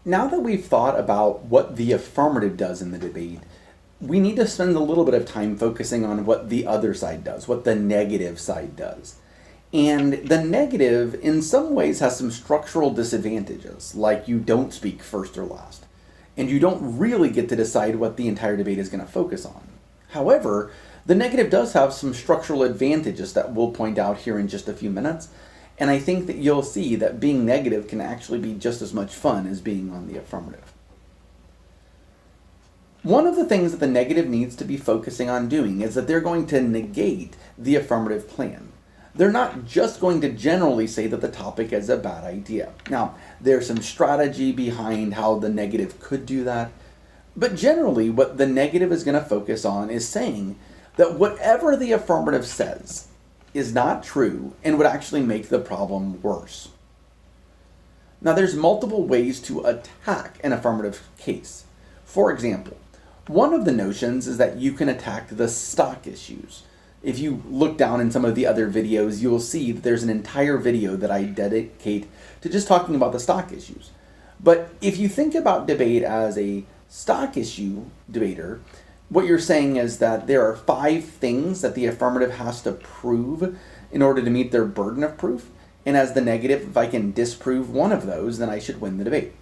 Now that we've thought about what the affirmative does in the debate, we need to spend a little bit of time focusing on what the other side does, what the negative side does. And the negative, in some ways, has some structural disadvantages, like you don't speak first or last, and you don't really get to decide what the entire debate is going to focus on. However, the negative does have some structural advantages that we'll point out here in just a few minutes, and I think that you'll see that being negative can actually be just as much fun as being on the affirmative. One of the things that the negative needs to be focusing on doing is that they're going to negate the affirmative plan. They're not just going to generally say that the topic is a bad idea. Now, there's some strategy behind how the negative could do that, but generally what the negative is going to focus on is saying that whatever the affirmative says is not true and would actually make the problem worse. Now, there's multiple ways to attack an affirmative case. For example, one of the notions is that you can attack the stock issues. If you look down in some of the other videos, you'll see that there's an entire video that I dedicate to just talking about the stock issues. But if you think about debate as a stock issue debater, what you're saying is that there are 5 things that the affirmative has to prove in order to meet their burden of proof. And as the negative, if I can disprove one of those, then I should win the debate.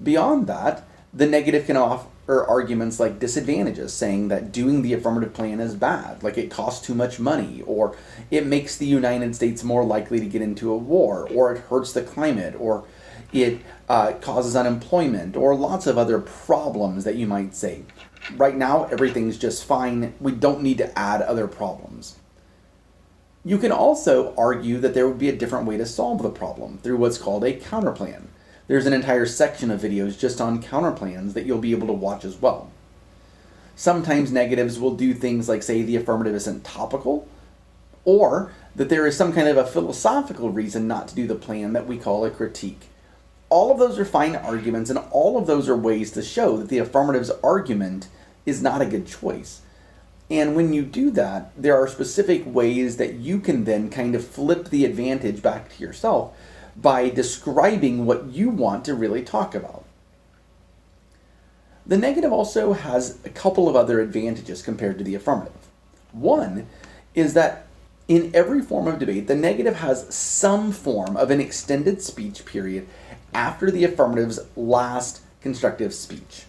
Beyond that, the negative can offer arguments like disadvantages, saying that doing the affirmative plan is bad, like it costs too much money, or it makes the United States more likely to get into a war, or it hurts the climate, or it causes unemployment, or lots of other problems that you might say. Right now, everything's just fine. We don't need to add other problems. You can also argue that there would be a different way to solve the problem through what's called a counterplan. There's an entire section of videos just on counterplans that you'll be able to watch as well. Sometimes negatives will do things like say the affirmative isn't topical, or that there is some kind of a philosophical reason not to do the plan that we call a critique. All of those are fine arguments, and all of those are ways to show that the affirmative's argument is not a good choice. And when you do that, there are specific ways that you can then kind of flip the advantage back to yourself by describing what you want to really talk about. The negative also has a couple of other advantages compared to the affirmative. One is that in every form of debate, the negative has some form of an extended speech period after the affirmative's last constructive speech.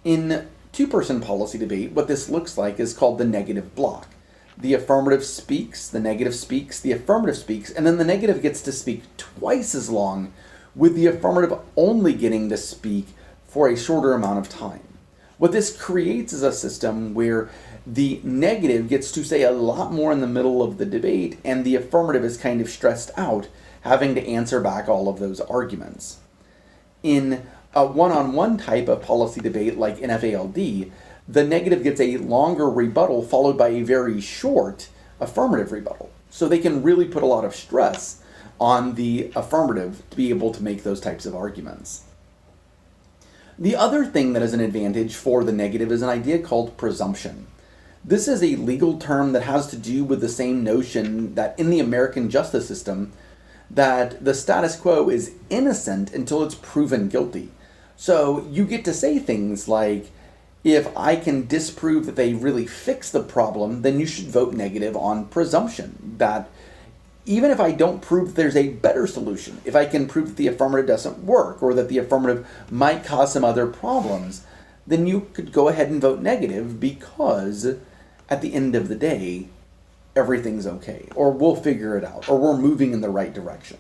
In two-person policy debate, what this looks like is called the negative block. The affirmative speaks, the negative speaks, the affirmative speaks, and then the negative gets to speak twice as long, with the affirmative only getting to speak for a shorter amount of time. What this creates is a system where the negative gets to say a lot more in the middle of the debate, and the affirmative is kind of stressed out, having to answer back all of those arguments. In a one-on-one type of policy debate like NFALD, the negative gets a longer rebuttal followed by a very short affirmative rebuttal. So they can really put a lot of stress on the affirmative to be able to make those types of arguments. The other thing that is an advantage for the negative is an idea called presumption. This is a legal term that has to do with the same notion that in the American justice system, that the status quo is innocent until it's proven guilty. So you get to say things like, if I can disprove that they really fix the problem, then you should vote negative on presumption. That even if I don't prove that there's a better solution, if I can prove that the affirmative doesn't work or that the affirmative might cause some other problems, then you could go ahead and vote negative because at the end of the day, everything's okay, or we'll figure it out, or we're moving in the right direction.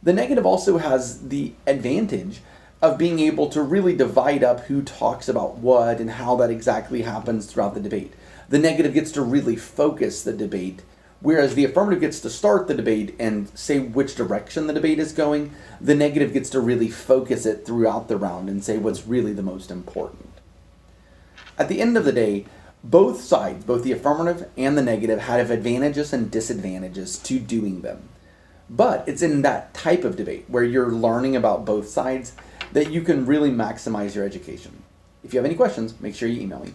The negative also has the advantage of being able to really divide up who talks about what and how that exactly happens throughout the debate. The negative gets to really focus the debate, whereas the affirmative gets to start the debate and say which direction the debate is going. The negative gets to really focus it throughout the round and say what's really the most important. At the end of the day, both sides, both the affirmative and the negative, have advantages and disadvantages to doing them. But it's in that type of debate where you're learning about both sides that you can really maximize your education. If you have any questions, make sure you email me.